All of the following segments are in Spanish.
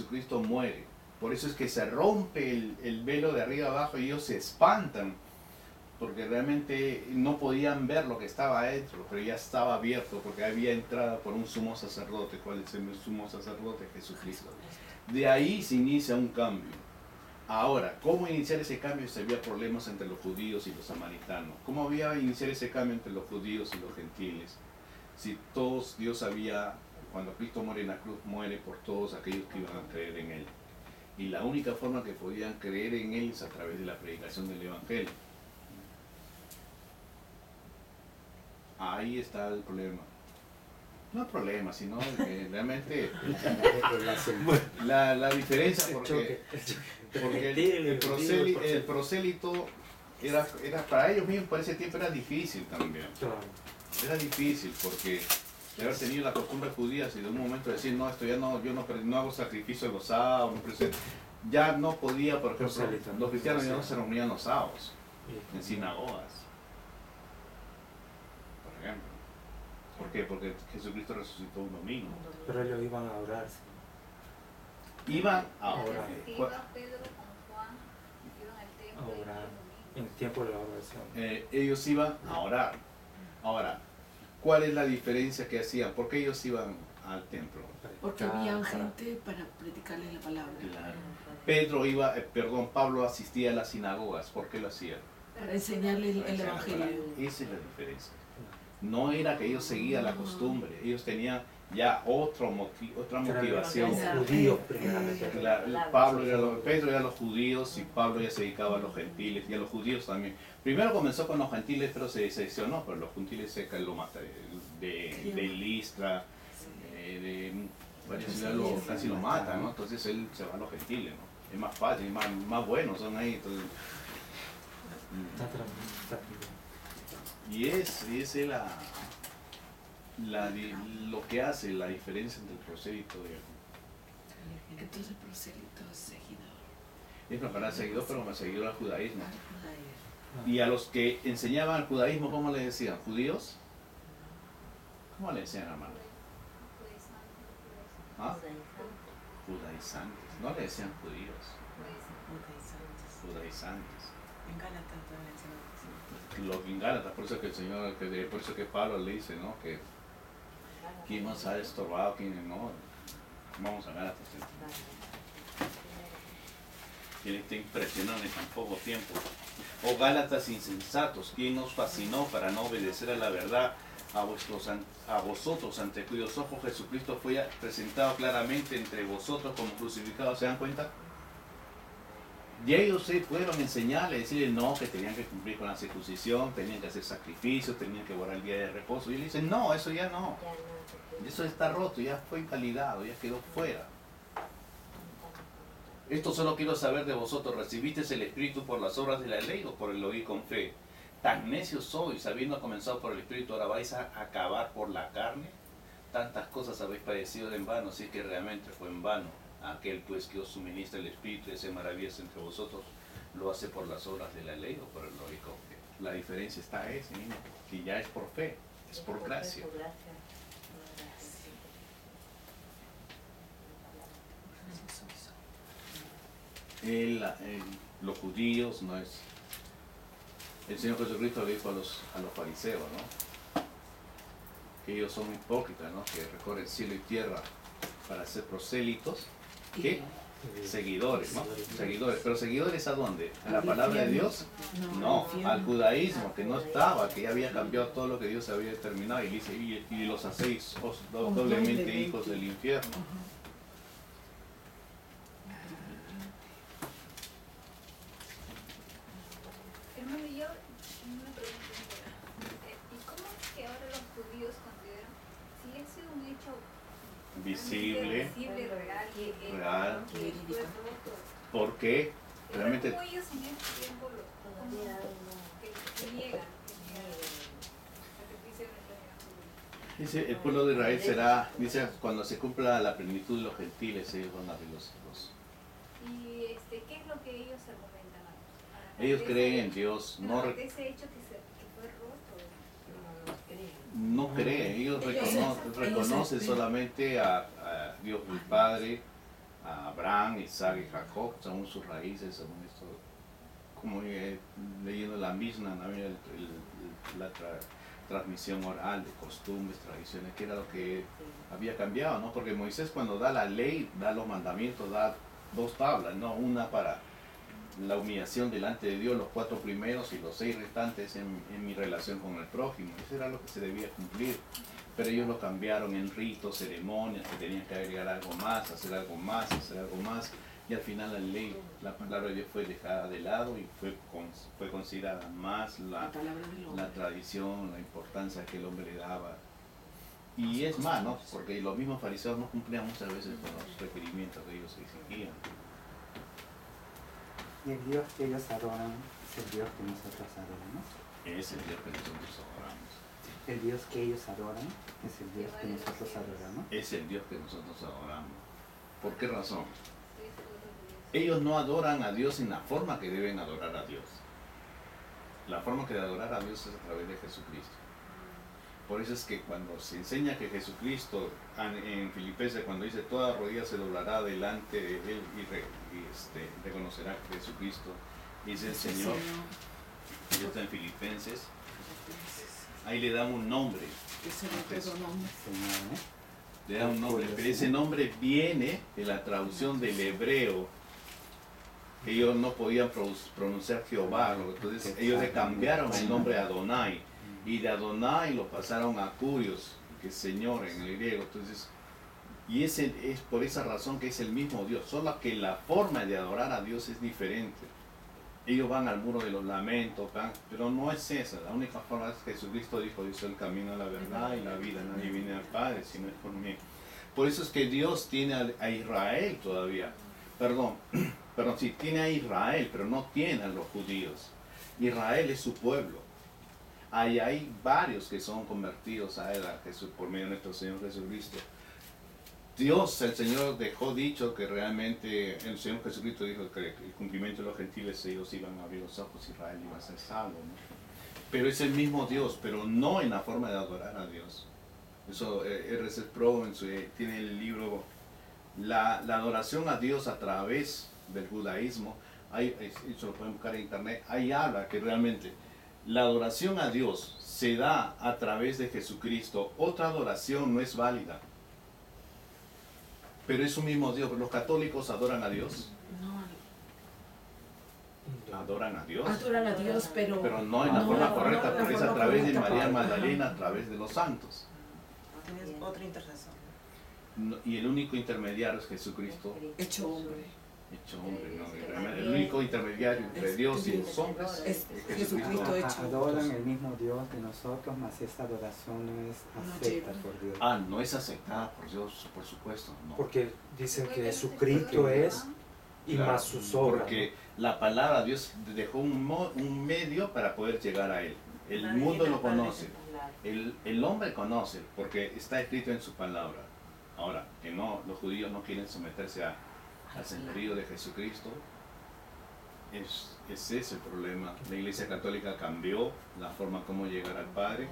Jesucristo muere. Por eso es que se rompe el velo de arriba abajo y ellos se espantan, porque realmente no podían ver lo que estaba adentro, pero ya estaba abierto, porque había entrada por un sumo sacerdote. ¿Cuál es el sumo sacerdote? Jesucristo. De ahí se inicia un cambio. Ahora, ¿cómo iniciar ese cambio si había problemas entre los judíos y los samaritanos? ¿Cómo había iniciar ese cambio entre los judíos y los gentiles? Si todos, Dios sabía, cuando Cristo muere en la cruz, muere por todos aquellos que iban a creer en Él. Y la única forma que podían creer en Él es a través de la predicación del Evangelio. Ahí está el problema. No el problema, sino que realmente la diferencia, porque el prosélito era para ellos mismos, por ese tiempo era difícil también. Era difícil porque de haber tenido la costumbre judía y de un momento decir, no, esto ya no, yo no hago sacrificio los sábados, ya no podía, por ejemplo, los cristianos ya no se reunían los sábados en sinagogas, por ejemplo. ¿Por qué? Porque Jesucristo resucitó un domingo. Pero ellos iban a orar. Iban a orar. Pedro con Juan iban al templo A orar. En el tiempo de la oración. Ellos iban a orar. Ahora, ¿cuál es la diferencia que hacían? ¿Por qué ellos iban al templo? Porque había gente para predicarles la palabra. Claro. Pablo asistía a las sinagogas. ¿Por qué lo hacía? Para enseñarles el evangelio. Esa es la diferencia. No era que ellos seguían la costumbre, ellos tenían ya otra motivación. Judíos primeramente. Pedro era los judíos y Pablo ya se dedicaba a los gentiles y a los judíos también. Primero comenzó con los gentiles, pero se decepcionó, pero los gentiles lo mataron, de Listra, de varias ciudades casi lo matan, ¿no? Entonces él se va a los gentiles, ¿no? Es más fácil, más buenos son ahí. Entonces, y esa es lo que hace la diferencia entre el prosélito y Entonces el prosélito es seguidor. es preparar seguidor, pero me seguidor al judaísmo. Y a los que enseñaban el judaísmo, ¿cómo le decían? ¿Judíos? ¿Cómo le decían, hermano? ¿Ah? Judaizantes. No le decían judíos. Judaizantes. En Gálatas también se lo Los en Gálatas, por eso que el Señor, por eso que Pablo le dice, ¿no? Que quién nos ha estorbado, quién no. Vamos a Gálatas. Quién está impresionado en tan poco tiempo. Oh Gálatas insensatos, ¿quién nos fascinó para no obedecer a la verdad? A vosotros, ante cuyos ojos Jesucristo fue presentado claramente entre vosotros como crucificado. ¿Se dan cuenta? Y ellos se fueron a enseñarle, decirle no, que tenían que cumplir con la circuncisión, tenían que hacer sacrificios, tenían que guardar el día de reposo. Y él dice, no, eso ya no. Eso está roto, ya fue invalidado, ya quedó fuera. Esto solo quiero saber de vosotros, ¿recibisteis el Espíritu por las obras de la ley o por el oír con fe? Tan necios sois, habiendo comenzado por el Espíritu, ahora vais a acabar por la carne. Tantas cosas habéis padecido en vano, así que realmente fue en vano. Aquel pues que os suministra el Espíritu y hace maravillas entre vosotros, ¿lo hace por las obras de la ley o por el oír con fe? La diferencia está mismo, que ya es por fe, es por gracia. Los judíos no es. El Señor Jesucristo le dijo a los fariseos, ¿no? Que ellos son hipócritas, ¿no? Que recorren cielo y tierra para ser prosélitos. ¿Qué? Seguidores, ¿no? Seguidores. ¿Pero seguidores a dónde? ¿A la palabra de Dios? No, al judaísmo, que no estaba, que ya había cambiado todo lo que Dios había determinado y dice, y los hacéis doblemente hijos del infierno. Hermano, yo una pregunta. ¿Y cómo es que ahora los judíos consideran, si ha sido un hecho visible, real, porque realmente ¿cómo ellos en este tiempo que niegan sacrificio de dice, el pueblo de Israel será, dice, cuando se cumpla la plenitud de los gentiles, ellos van a abrir los ojos. ¿Y qué es lo que ellos argumentan? Ellos creen en Dios, no ese hecho que fue roto. No creen, ellos reconocen solamente a Dios el Padre, a Abraham, Abraham, Isaac y Jacob, según sus raíces, según esto, como leyendo la misma, ¿no? La transmisión oral de costumbres, tradiciones, que era lo que había cambiado, ¿no? Porque Moisés cuando da la ley, da los mandamientos, da 2 tablas, ¿no? Una para la humillación delante de Dios, los 4 primeros, y los 6 restantes en mi relación con el prójimo. Eso era lo que se debía cumplir. Pero ellos lo cambiaron en ritos, ceremonias, que tenían que agregar algo más, hacer algo más, hacer algo más. Y al final la ley, la palabra de Dios fue dejada de lado y fue considerada más la tradición, la importancia que el hombre le daba. Y es más, ¿no? Porque los mismos fariseos no cumplían muchas veces con los requerimientos que ellos exigían. Y el Dios que ellos adoran es el Dios que nosotros adoramos. Es el Dios que nosotros adoramos. El Dios que ellos adoran es el Dios que nosotros adoramos. Es el Dios que nosotros adoramos. ¿Por qué razón? Ellos no adoran a Dios en la forma que deben adorar a Dios. La forma que de adorar a Dios es a través de Jesucristo. Por eso es que cuando se enseña que Jesucristo, en Filipenses, cuando dice toda rodilla se doblará delante de Él y reconocerá que Jesucristo es el Señor. Eso está en Filipenses. Ahí le dan un nombre. Le dan un nombre, pero ese nombre viene de la traducción del hebreo. Ellos no podían pronunciar Jehová, entonces ellos le cambiaron el nombre a Adonai. Y de Adonai lo pasaron a Kurios, que es Señor en el griego. Entonces, y es por esa razón que es el mismo Dios, solo que la forma de adorar a Dios es diferente. Ellos van al muro de los lamentos, pero no es esa. La única forma es que Jesucristo dijo, yo soy el camino a la verdad y la vida. Nadie viene al Padre si no es por mí. Por eso es que Dios tiene a Israel todavía. Perdón, sí, tiene a Israel, pero no tiene a los judíos. Israel es su pueblo. Ahí hay varios que son convertidos a Él, a Jesús, por medio de nuestro Señor Jesucristo. Dios, el Señor, dejó dicho que realmente el Señor Jesucristo dijo que el cumplimiento de los gentiles, ellos iban a abrir los ojos, Israel iba a ser salvo, ¿no? Pero es el mismo Dios, pero no en la forma de adorar a Dios. Eso R.C. Sproul tiene el libro la adoración a Dios a través del judaísmo. Eso lo pueden buscar en internet. Ahí habla que realmente la adoración a Dios se da a través de Jesucristo. Otra adoración no es válida. Pero es un mismo Dios. ¿Los católicos adoran a Dios? No. ¿Adoran a Dios? Adoran a Dios, pero no en la forma correcta, no, porque es a través de María Magdalena, a través de los santos. Tienes otra intercesión. Y el único intermediario es Jesucristo. hecho hombre. Hecho hombre, ¿no? El único intermediario entre Dios y los hombres Es es Jesucristo hecho. Adoran el mismo Dios de nosotros, mas esta adoración no es acepta por Dios. No es aceptada por Dios, por supuesto. No. Porque dicen que Jesucristo es y Claro, más sus obras. porque la palabra Dios dejó un medio para poder llegar a Él. El mundo lo conoce, el hombre conoce, porque está escrito en su palabra. Ahora, que no, los judíos no quieren someterse al señorío de Jesucristo, es ese el problema. La Iglesia Católica cambió la forma como llegar al Padre,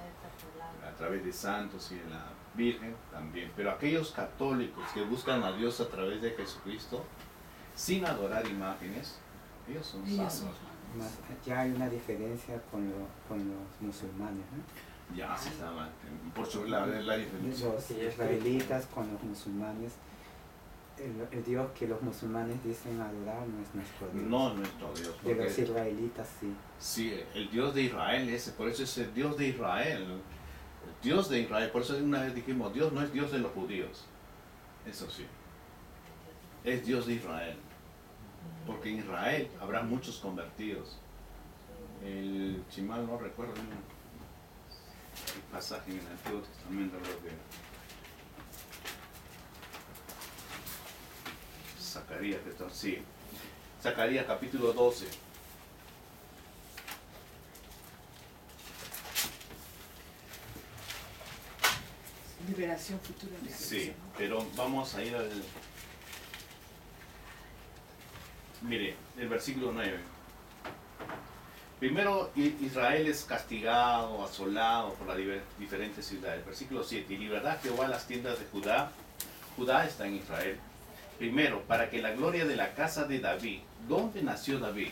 a través de santos y de la Virgen también. Pero aquellos católicos que buscan a Dios a través de Jesucristo, sin adorar imágenes, ellos son salvos. Ya hay una diferencia con los musulmanes, ¿no? Ya se llama, por su la diferencia. Los israelitas con los musulmanes, el Dios que los musulmanes dicen adorar no es nuestro Dios. No nuestro Dios. De los israelitas sí. Sí, el Dios de Israel por eso es el Dios de Israel. El Dios de Israel, por eso una vez dijimos, Dios no es Dios de los judíos. Eso sí. Es Dios de Israel. Porque en Israel habrá muchos convertidos. Si mal no recuerdo, el pasaje en el Antiguo Testamento, creo que Zacarías, sí. Zacarías capítulo 12. Liberación futura. Sí, pero vamos a ir al... Mire, el versículo 9. Primero, Israel es castigado, asolado por las diferentes ciudades. Versículo 7. Y libertad Jehová las tiendas de Judá. Judá está en Israel. Primero, para que la gloria de la casa de David, ¿dónde nació David?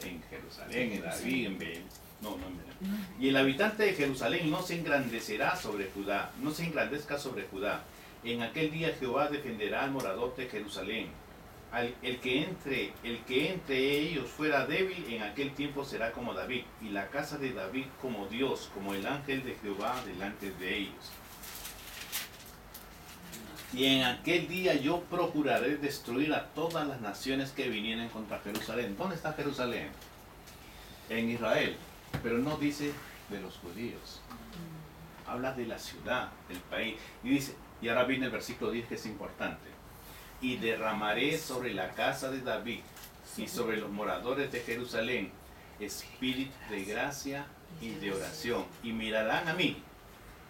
En Jerusalén, en David, en Belén. No, no en Belén. Y el habitante de Jerusalén no se engrandecerá sobre Judá, no se engrandezca sobre Judá. En aquel día Jehová defenderá al morador de Jerusalén. El que entre ellos fuera débil, en aquel tiempo será como David, y la casa de David como Dios, como el ángel de Jehová delante de ellos. Y en aquel día yo procuraré destruir a todas las naciones que vinieren contra Jerusalén. ¿Dónde está Jerusalén? En Israel, pero no dice de los judíos. Habla de la ciudad, del país. Y dice, y ahora viene el versículo 10 que es importante. Y derramaré sobre la casa de David y sobre los moradores de Jerusalén espíritu de gracia y de oración. Y mirarán a mí,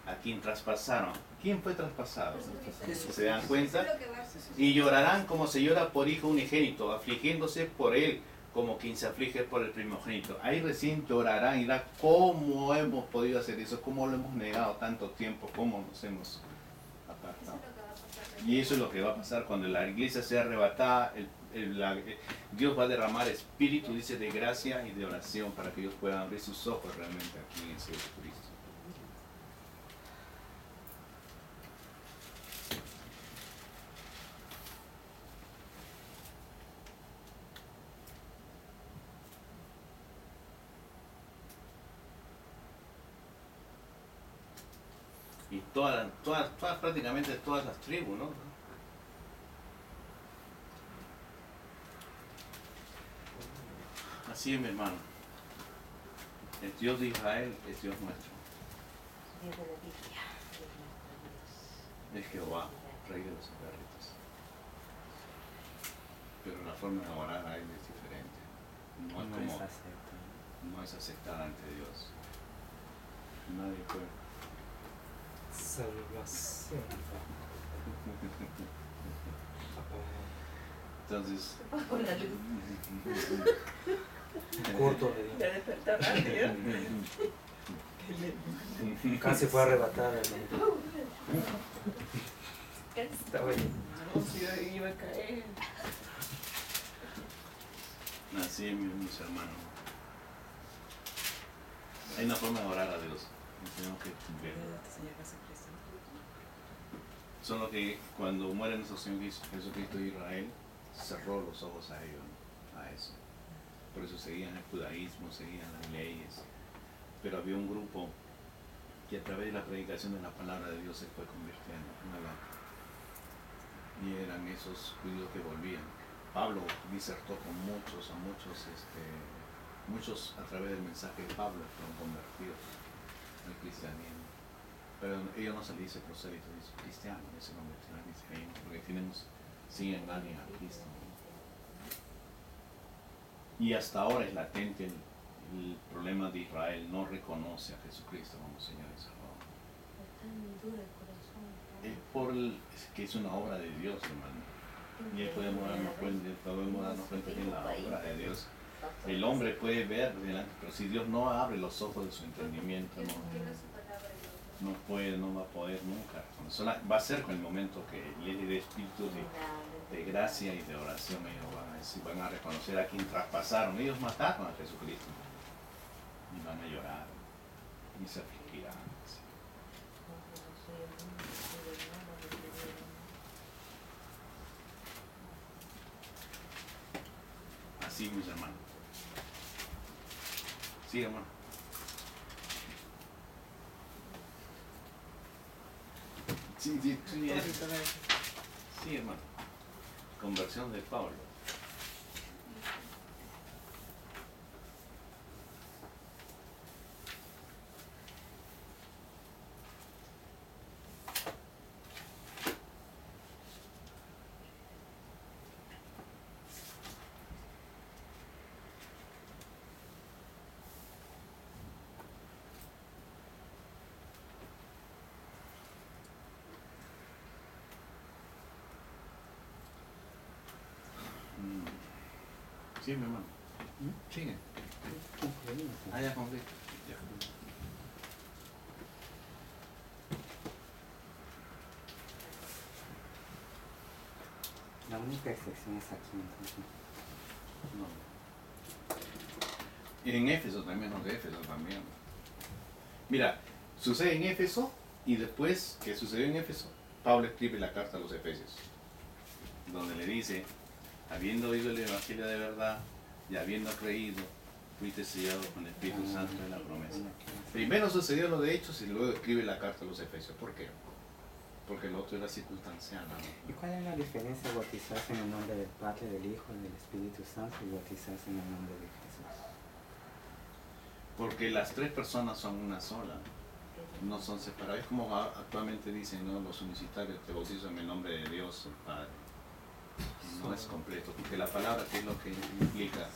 a quien traspasaron. ¿Quién fue traspasado? ¿Se dan cuenta? Y llorarán como se llora por hijo unigénito, afligiéndose por él como quien se aflige por el primogénito. Ahí recién llorarán y dirán, ¿cómo hemos podido hacer eso? ¿Cómo lo hemos negado tanto tiempo? ¿Cómo nos hemos apartado? Y eso es lo que va a pasar cuando la iglesia sea arrebatada. Dios va a derramar espíritu, dice, de gracia y de oración para que ellos puedan abrir sus ojos realmente aquí en Jesucristo. Y prácticamente todas las tribus, ¿no? Así es, mi hermano. El Dios de Israel es Dios nuestro. Dios de la Biblia. Es Jehová, Rey de los ejércitos. Pero la forma de orar a Él es diferente. No es como, no es aceptada ante Dios. Nadie puede. Salvación. Entonces, Con la luz. Corto le di. Ya despertó rápido. Casi fue arrebatada. Estaba ahí. No, si yo iba a caer. así es, mis hermanos. Hay una forma de orar a Dios. Y tenemos que ver. Solo que cuando muere nuestro Señor Jesucristo de Israel, cerró los ojos a ellos, ¿no? A eso. Por eso seguían el judaísmo, seguían las leyes. Pero había un grupo que a través de la predicación de la palabra de Dios se fue convirtiendo. Y eran esos judíos que volvían. Pablo disertó con muchos a través del mensaje de Pablo fueron convertidos al cristianismo. Pero ellos no se le dice prosélito, dice cristiano, se convirtieron al cristianismo, porque siguen alguien a Cristo. Y hasta ahora es latente el problema de Israel, no reconoce a Jesucristo como Señor y Salvador. Es que es una obra de Dios, hermano. Y ahí podemos darnos cuenta que es la obra de Dios. El hombre puede ver delante, pero si Dios no abre los ojos de su entendimiento, no va a poder nunca. Va a ser con el momento que le dé espíritu de gracia y de oración. Ellos van a reconocer a quien traspasaron. Ellos mataron a Jesucristo. Y van a llorar. Y se afligirán. Así, mis hermanos. Sí, hermano. Sí, hermano. Conversión de Pablo. Sí, mi hermano. Sigue. Ah, ya concluí. Ya. La única excepción es aquí, entonces. No. Y en Éfeso también, los de Éfeso también. Mira, sucede en Éfeso y después que sucedió en Éfeso, Pablo escribe la carta a los Efesios, donde le dice, habiendo oído el Evangelio de verdad y habiendo creído, fuiste sellado con el Espíritu Santo de la promesa. Primero sucedió lo de Hechos y luego escribe la carta a los Efesios. ¿Por qué? Porque lo otro era circunstancial, ¿no? ¿Y cuál es la diferencia de bautizarse en el nombre del Padre, del Hijo y del Espíritu Santo y bautizarse en el nombre de Jesús? Porque las tres personas son una sola, no son separadas. Es como actualmente dicen, ¿no? Los universitarios, te bautizo en el nombre de Dios, el Padre. No es completo, porque la palabra, ¿qué es lo que implica?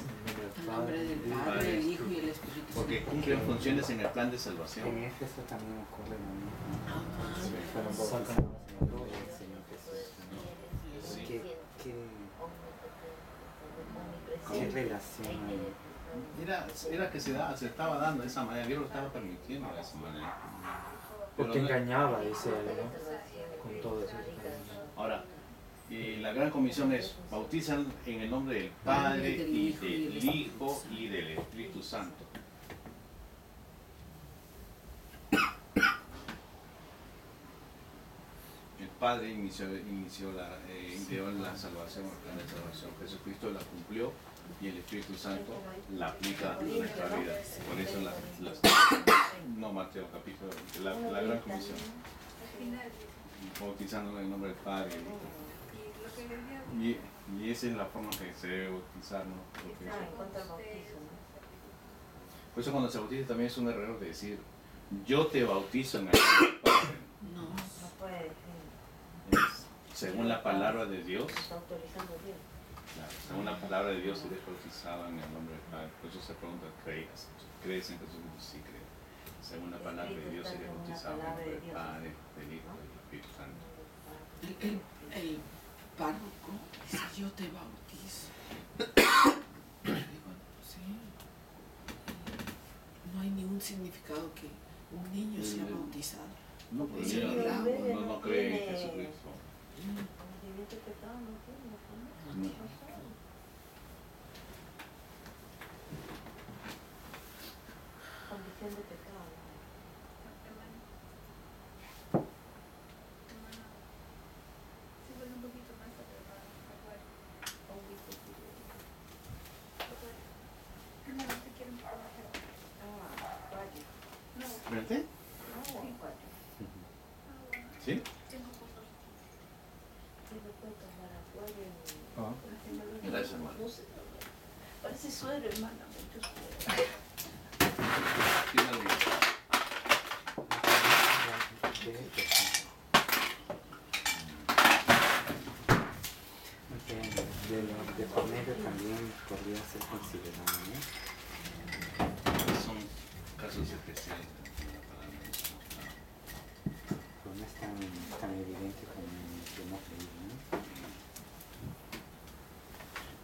En nombre del Padre, del Hijo y el Espíritu Santo. Porque cumplen funciones en el plan de salvación. En Éfeso también ocurre lo mismo. Ah, Sí, fueron bautizados en el nombre del Señor Jesús. Sí. ¿Qué relación hay? Era que se estaba dando de esa manera, Dios lo estaba permitiendo de esa manera. Porque Pero no- engañaba, dice él, ¿no? Con todo eso. Ahora, la gran comisión es bautizan en el nombre del Padre y del Hijo y del Espíritu Santo. El Padre ideó la salvación, el plan de salvación. Jesucristo la cumplió y el Espíritu Santo la aplica a nuestra vida. Por eso no Mateo capítulo, la gran comisión, Al final, bautizándolo en el nombre del Padre y del Hijo. y lo que decía, Y esa es la forma que se debe bautizar, ¿no? Porque por eso cuando se bautiza también es un error de decir, yo te bautizo en el nombre del Padre. No. No puede decir. Es, según la palabra de Dios, Está autorizando Dios. claro, según la palabra de Dios eres bautizado en el nombre del Padre. Por eso se pregunta, ¿crees en Jesús? Sí creo. Según la palabra de Dios eres bautizado en el nombre del Padre, del Hijo y del Espíritu Santo. El párroco dice, yo te bautizo. Digo, sí. No hay ningún significado que un niño sea bautizado. No, porque Sí, el claro. niño no cree en Jesucristo. Conocimiento de pecado no tiene, No. no sabe. Condición de pecado. sí, vuelve un poquito más atrás, hermano, te quiero un poco más. Ah, cuatro. No, ¿Vente? Ah, cuatro. ¿Sí? tengo fotos. Sí, me puedo tomar acuario y... Ah. Gracias, hermano. Parece suero, hermana, mucho suero. ¿Tiene algo más? De Cornelio también podría ser considerado, ¿no? Son casos especiales de la palabra. Pero no es tan evidente como el no creído, ¿no?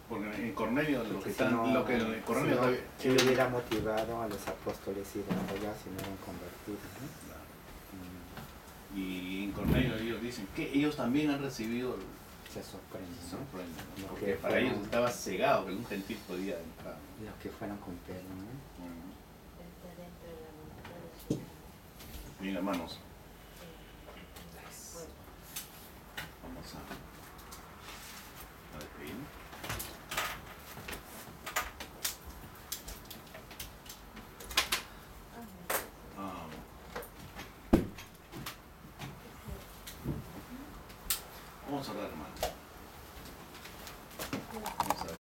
Porque en Cornelio lo que Porque están, si no- lo que en Cornelio si no, todavía- ¿qué le hubiera motivado a los apóstoles ir hasta allá si no eran convertidos, ¿no? Y en Cornelio ellos dicen que ellos también han recibido, Se sorprende, se ¿no? sorprende, ¿no? Lo Porque que para fueron- ellos estaba cegado que un gentil podía entrar. Los que fueron con Pedro, ¿no? Está dentro de la voluntad del Señor. Bien, hermanos, Bueno. vamos a despedirnos. Ah, vamos a orar, hermano. Vamos a